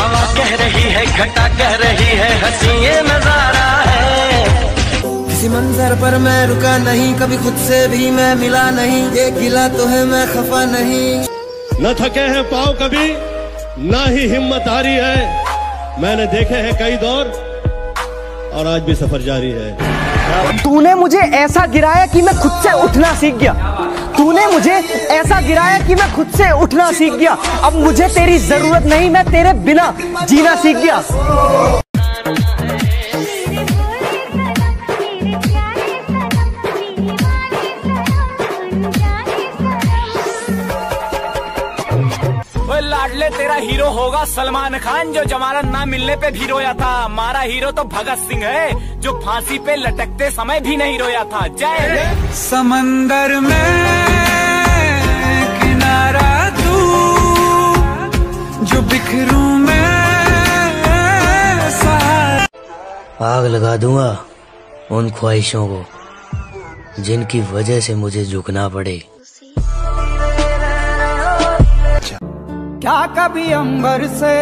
हवा कह रही है, घटा कह रही है, हंसी ये नजारा है। किसी मंजर पर मैं रुका नहीं, कभी खुद से भी मैं मिला नहीं, ये गिला तो है मैं खफा नहीं। न थके हैं पाँव कभी, ना ही हिम्मत हारी है, मैंने देखे हैं कई दौर और आज भी सफर जारी है। तूने मुझे ऐसा गिराया कि मैं खुद से उठना सीख गया, तूने मुझे ऐसा गिराया कि मैं खुद से उठना सीख गया। अब मुझे तेरी जरूरत नहीं, मैं तेरे बिना जीना सीख गया। लाडले तेरा हीरो होगा सलमान खान, जो जमानत ना मिलने पे भी रोया था। हमारा हीरो तो भगत सिंह है, जो फांसी पे लटकते समय भी नहीं रोया था। जय समंदर में किनारा तू, जो बिखरूं मैं आग लगा दूंगा उन ख्वाहिशों को जिनकी वजह से मुझे झुकना पड़े। क्या कभी अंबर से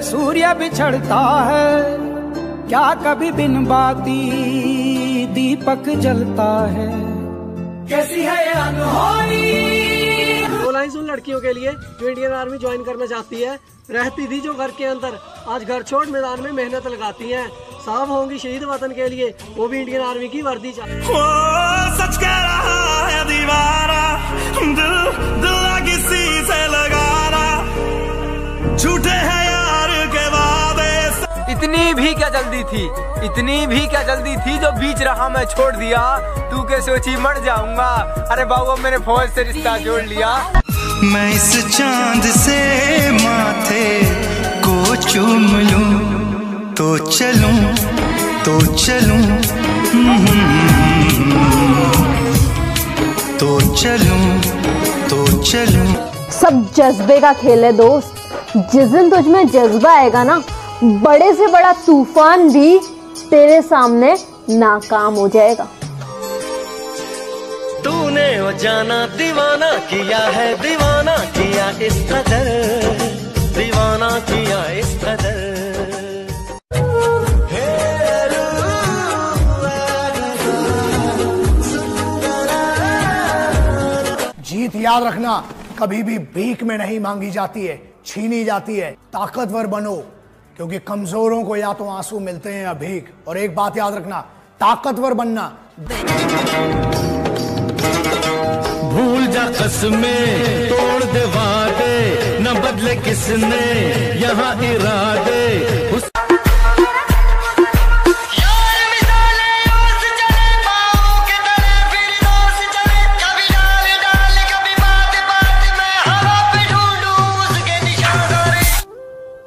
सूर्य बिछड़ता है, क्या कभी बिन बाती दीपक जलता है। कैसी है ये अनहोनी। दो लाइन उन लड़कियों के लिए जो इंडियन आर्मी ज्वाइन करना चाहती है। रहती थी जो घर के अंदर, आज घर छोड़ मैदान में मेहनत लगाती हैं। साफ होंगी शहीद वतन के लिए, वो भी इंडियन आर्मी की वर्दी चाहिए। सच कह रहा है दीवारा, दिल किसी से लगा, झूठे हैं यार के वादे। इतनी भी क्या जल्दी थी, इतनी भी क्या जल्दी थी, जो बीच रहा मैं छोड़ दिया। तू क्या सोची मर जाऊंगा, अरे बाबू मैंने फौज से रिश्ता जोड़ लिया। मैं इस चांद से माथे को चूम लूं, तो चलूं तो चलूं, तो चलूं तो चलूं। सब जज्बे का खेल है दोस्त, जिस दिन तुझ में जज्बा आएगा ना, बड़े से बड़ा तूफान भी तेरे सामने नाकाम हो जाएगा। तूने वो जाना दीवाना किया है, दीवाना किया इस कदर, दीवाना किया इस कदर। जीत याद रखना कभी भी भीख में नहीं मांगी जाती है, छीनी जाती है। ताकतवर बनो, क्योंकि कमजोरों को या तो आंसू मिलते हैं या भीख। और एक बात याद रखना, ताकतवर बनना। भूल जा कसमें, तोड़ दे वादे, न बदले किसने यहाँ इरादे।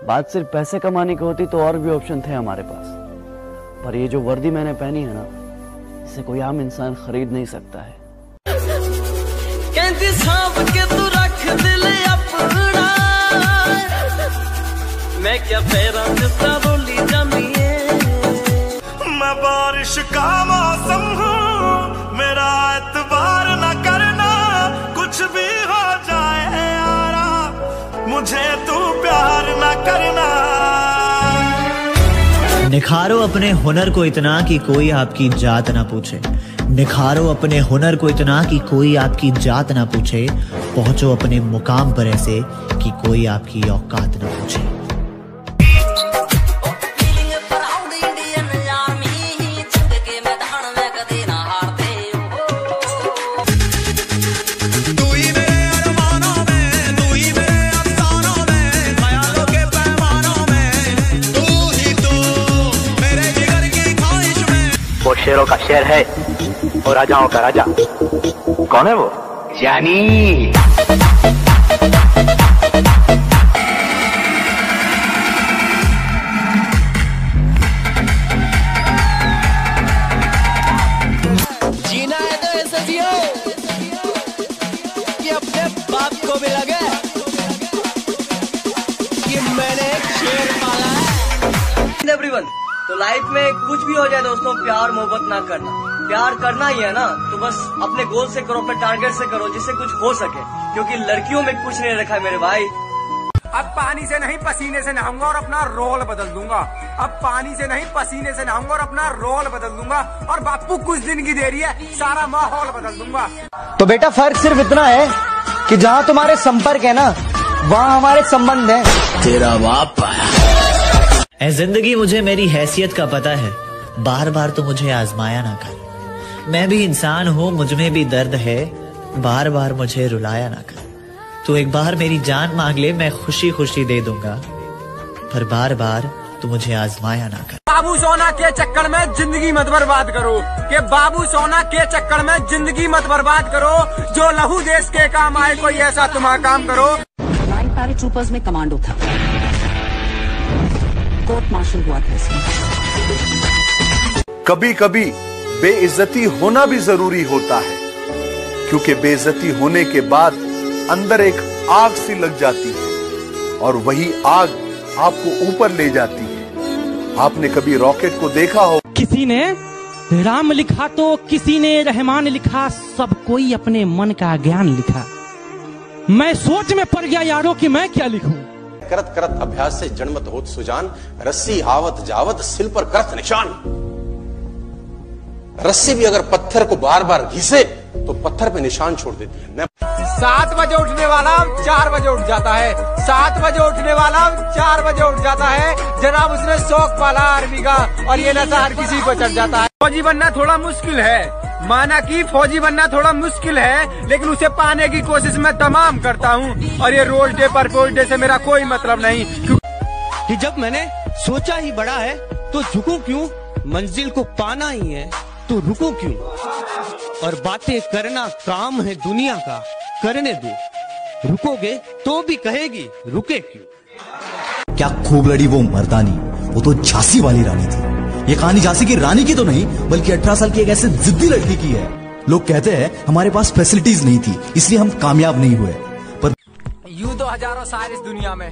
बात सिर्फ पैसे कमाने की होती तो और भी ऑप्शन थे हमारे पास, पर ये जो वर्दी मैंने पहनी है ना, इसे कोई आम इंसान खरीद नहीं सकता है। कहती सांप के तू रख दिल अपना, मैं क्या पैरा जिसका बोली जानी है। मैं बारिश का मौसम हूँ, मेरा एतबार न करना, कुछ भी हो जाए यारा, मुझे तू प्यार न करना। निखारो अपने हुनर को इतना कि कोई आपकी जात ना पूछे, निखारो अपने हुनर को इतना कि कोई आपकी जात ना पूछे, पहुंचो अपने मुकाम पर ऐसे कि कोई आपकी औकात ना पूछे। वो शेरों का शेर है और राजाओं का राजा। कौन है वो? जानी। जीना है तो ऐसे जियो कि अपने बाप को भी लगे कि मैंने एक शेर पाला है। एवरीवन, तो लाइफ में कुछ भी हो जाए दोस्तों, प्यार मोहब्बत ना करना। प्यार करना ही है ना, तो बस अपने गोल से करो, अपने टारगेट से करो, जिससे कुछ हो सके, क्योंकि लड़कियों में कुछ नहीं रखा है मेरे भाई। अब पानी से नहीं पसीने से नहाऊंगा और अपना रोल बदल दूंगा। अब पानी से नहीं पसीने से नहाऊंगा और अपना रोल बदल दूंगा। और बापू कुछ दिन की देरी है, सारा माहौल बदल दूंगा। तो बेटा फर्क सिर्फ इतना है कि जहाँ तुम्हारे संपर्क है ना, वहाँ हमारे संबंध है। तेरा बाप ऐ जिंदगी, मुझे मेरी हैसियत का पता है, बार बार तो मुझे आजमाया ना कर। मैं भी इंसान हूँ, मुझ में भी दर्द है, बार बार मुझे रुलाया ना कर। तू एक बार मेरी जान मांग ले, मैं खुशी खुशी दे दूंगा, पर बार बार तू मुझे आजमाया ना कर। बाबू सोना के चक्कर में जिंदगी मत बर्बाद करो, कि बाबू सोना के चक्कर में जिंदगी मत बर्बाद करो। जो लहू देश के काम आए, कोई ऐसा तुम्हारा काम करो। नाइन पैराट्रूपर्स में कमांडो था, कोर्ट मार्शल हुआ था इसमें। कभी कभी बेइज्जती होना भी जरूरी होता है, क्योंकि बेइज्जती होने के बाद अंदर एक आग सी लग जाती है और वही आग आपको ऊपर ले जाती है। आपने कभी रॉकेट को देखा हो? किसी ने राम लिखा तो किसी ने रहमान लिखा, सब कोई अपने मन का ज्ञान लिखा। मैं सोच में पड़ गया यारों कि मैं क्या लिखूं। करत करत अभ्यास से जन्मत होत सुजान, रस्सी आवत जावत सिल पर करत निशान। रस्सी भी अगर पत्थर को बार बार घिसे तो पत्थर पे निशान छोड़ देती है। 7 बजे उठने वाला 4 बजे उठ जाता है, 7 बजे उठने वाला 4 बजे उठ जाता है। जनाब उसने शौक पाला आर्मी का, और ये नशा हर किसी को चढ़ जाता है। फौजी बनना थोड़ा मुश्किल है, माना कि फौजी बनना थोड़ा मुश्किल है, लेकिन उसे पाने की कोशिश मैं तमाम करता हूँ। और ये रोज डे पर पोस्ट डे से मेरा कोई मतलब नहीं, कि जब मैंने सोचा ही बड़ा है तो झुकूं क्यों, मंजिल को पाना ही है तो रुको क्यों। और बातें करना काम है दुनिया का, करने दो, रुकोगे तो भी कहेगी रुके क्यों। क्या खूब लड़ी वो मर्दानी, वो तो झांसी वाली रानी थी। ये कहानी झांसी की रानी की तो नहीं, बल्कि 18 साल की एक ऐसे जिद्दी लड़की की है। लोग कहते हैं हमारे पास फैसिलिटीज नहीं थी, इसलिए हम कामयाब नहीं हुए, पर यूं तो हजारों शायर इस दुनिया में,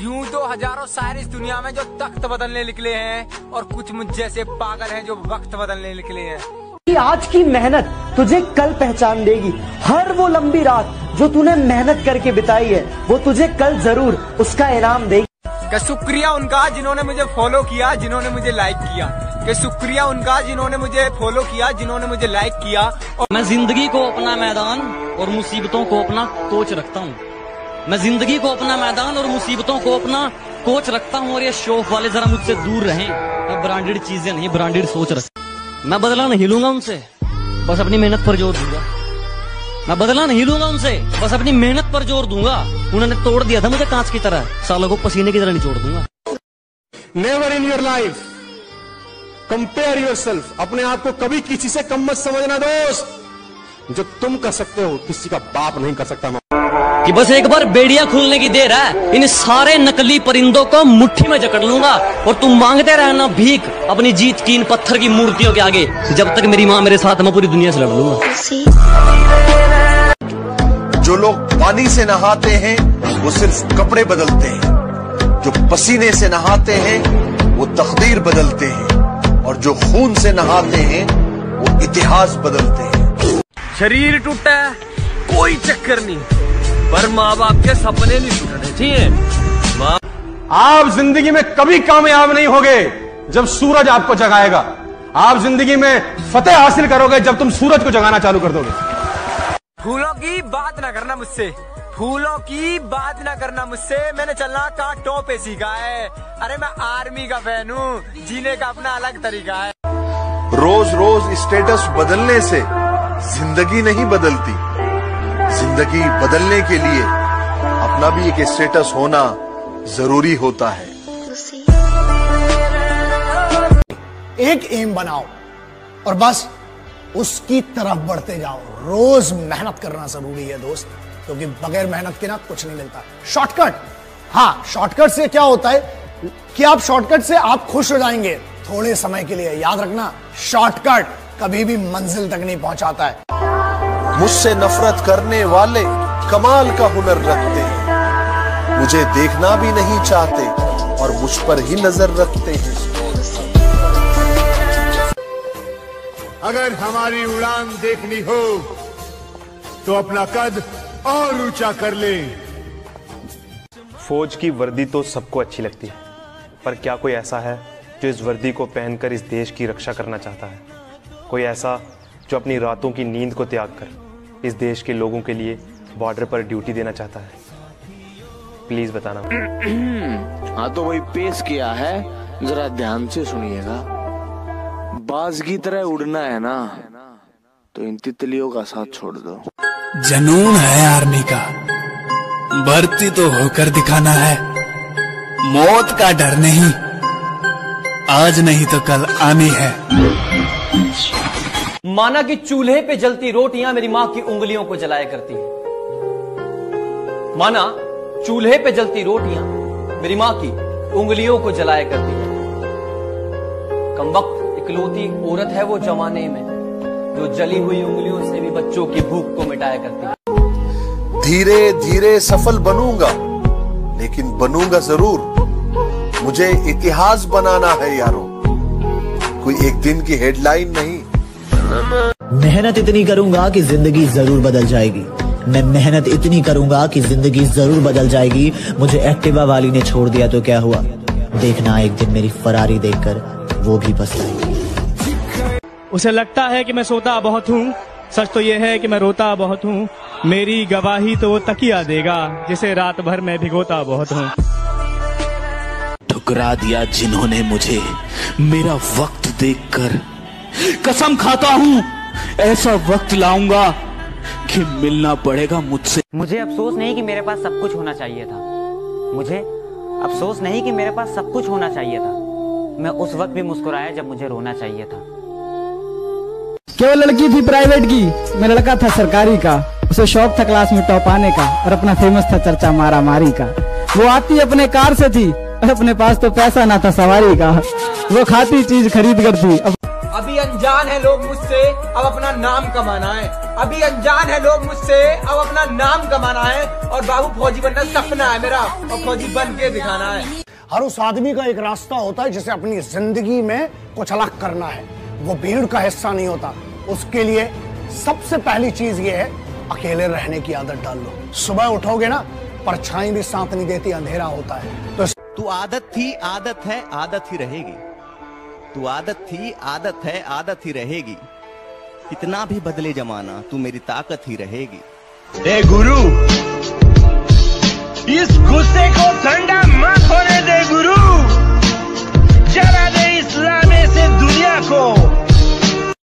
यूं तो हजारों शायर इस दुनिया में जो तख्त बदलने निकले हैं, और कुछ मुझ जैसे पागल हैं जो वक्त बदलने निकले हैं। कि आज की मेहनत तुझे कल पहचान देगी। हर वो लंबी रात जो तूने मेहनत करके बिताई है, वो तुझे कल जरूर उसका इनाम देगी। कि शुक्रिया उनका जिन्होंने मुझे फॉलो किया, जिन्होंने मुझे लाइक किया। कि शुक्रिया उनका जिन्होंने मुझे फॉलो किया, जिन्होंने मुझे लाइक किया। और मैं जिंदगी को अपना मैदान और मुसीबतों को अपना कोच रखता हूँ। मैं जिंदगी को अपना मैदान और मुसीबतों को अपना कोच रखता हूँ। और ये शौक वाले जरा मुझसे दूर रहें। मैं ब्रांडेड चीजें नहीं, ब्रांडेड सोच रखता। मैं बदला नहीं लूंगा उनसे, बस अपनी मेहनत पर जोर दूंगा। मैं बदला नहीं लूंगा उनसे, बस अपनी मेहनत पर जोर दूंगा। उन्होंने तोड़ दिया था मुझे कांच की तरह, सालों को पसीने की तरह निचोड़ दूंगा। Never in your life compare yourself. अपने आप को कभी किसी से कम मत समझना दोस्त। जो तुम कर सकते हो किसी का बाप नहीं कर सकता। कि बस एक बार बेड़ियां खुलने की देर है, इन सारे नकली परिंदों को मुट्ठी में जकड़ लूंगा। और तुम मांगते रहना भीख अपनी जीत की इन पत्थर की मूर्तियों के आगे। जब तक मेरी माँ मेरे साथ, मैं पूरी दुनिया से लड़ लूंगा। जो लोग पानी से नहाते हैं वो सिर्फ कपड़े बदलते हैं, जो पसीने से नहाते हैं वो तकदीर बदलते हैं, और जो खून से नहाते हैं वो इतिहास बदलते हैं। शरीर टूटा कोई चक्कर नहीं, पर माँ बाप के सपने नहीं टूटने चाहिए। आप जिंदगी में कभी कामयाब नहीं होगे जब सूरज आपको जगाएगा। आप जिंदगी में फतेह हासिल करोगे जब तुम सूरज को जगाना चालू कर दोगे। फूलों की बात ना करना मुझसे, फूलों की बात ना करना मुझसे। मैंने चलना कांटों पे सीखा है। अरे मैं आर्मी का फैन हूँ, जीने का अपना अलग तरीका है। रोज रोज स्टेटस बदलने से जिंदगी नहीं बदलती। जिंदगी बदलने के लिए अपना भी एक स्टेटस होना जरूरी होता है। एक एम बनाओ और बस उसकी तरफ बढ़ते जाओ। रोज मेहनत करना जरूरी है दोस्त, क्योंकि बगैर मेहनत के ना कुछ नहीं मिलता। शॉर्टकट, हाँ शॉर्टकट से क्या होता है कि आप शॉर्टकट से आप खुश हो जाएंगे थोड़े समय के लिए। याद रखना, शॉर्टकट कभी भी मंजिल तक नहीं पहुंचाता है। मुझसे नफरत करने वाले कमाल का हुनर रखते हैं, मुझे देखना भी नहीं चाहते और मुझ पर ही नजर रखते हैं। अगर हमारी उड़ान देखनी हो तो अपना कद और ऊंचा कर ले। फौज की वर्दी तो सबको अच्छी लगती है, पर क्या कोई ऐसा है जो इस वर्दी को पहनकर इस देश की रक्षा करना चाहता है? कोई ऐसा जो अपनी रातों की नींद को त्याग कर इस देश के लोगों के लिए बॉर्डर पर ड्यूटी देना चाहता है? प्लीज बताना। हाँ तो वही पेश किया है, जरा ध्यान से सुनिएगा। बाज की तरह उड़ना है ना, तो इन तितलियों का साथ छोड़ दो। जनून है आर्मी का, भर्ती तो होकर दिखाना है। मौत का डर नहीं, आज नहीं तो कल आनी है। माना कि चूल्हे पे जलती रोटियां मेरी मां की उंगलियों को जलाया करती हैं। माना चूल्हे पे जलती रोटियां मेरी मां की उंगलियों को जलाया करती हैं। कमबख्त इकलौती औरत है वो जमाने में जो जली हुई उंगलियों से भी बच्चों की भूख को मिटाया करती है। धीरे धीरे सफल बनूंगा, लेकिन बनूंगा जरूर। मुझे इतिहास बनाना है यारों, कोई एक दिन की हेडलाइन नहीं। मेहनत इतनी करूंगा कि जिंदगी जरूर बदल जाएगी। मैं मेहनत इतनी करूंगा कि जिंदगी जरूर बदल जाएगी। मुझे एक्टिवा वाली ने छोड़ दिया तो क्या हुआ, देखना एक दिन मेरी फरारी देखकर वो भी पछताएगी। उसे लगता है कि मैं सोता बहुत हूँ, सच तो ये है कि मैं रोता बहुत हूँ। मेरी गवाही तो वो तकिया देगा जिसे रात भर मैं भिगोता बहुत हूँ। ठुकरा दिया जिन्होंने मुझे मेरा वक्त देखकर, कसम खाता हूँ ऐसा वक्त लाऊंगा कि मिलना पड़ेगा मुझसे। मुझे अफसोस नहीं कि मेरे पास सब कुछ होना चाहिए था। मुझे अफसोस नहीं कि मेरे पास सब कुछ होना चाहिए था। मैं उस वक्त भी मुस्कुराया जब मुझे रोना चाहिए था। केवल लड़की थी प्राइवेट की, मैं लड़का था सरकारी का। उसे शौक था क्लास में टॉप आने का, और अपना फेमस था चर्चा मारा मारी का। वो आती अपने कार से थी, और अपने पास तो पैसा ना था सवारी का। वो खाती चीज खरीद कर थी। अभी अनजान है लोग मुझसे, अब अपना नाम कमाना है। अभी अनजान है लोग मुझसे, अब अपना नाम कमाना है। और बाबू फौजी बनना सपना है मेरा, और फौजी बन के दिखाना है। हर उस आदमी का एक रास्ता होता है जिसे अपनी जिंदगी में कुछ अलग करना है। वो भीड़ का हिस्सा नहीं होता। उसके लिए सबसे पहली चीज ये है, अकेले रहने की आदत डाल लो। सुबह उठोगे ना, परछाई भी साथ नहीं देती, अंधेरा होता है। तो तू आदत थी, आदत है, आदत ही रहेगी। तू आदत थी, आदत है, आदत ही रहेगी। कितना भी बदले जमाना, तू मेरी ताकत ही रहेगी। ए गुरु, इस गुस्से को ठंडा मत होने दे गुरु। जला दे इस्लाम से दुनिया को।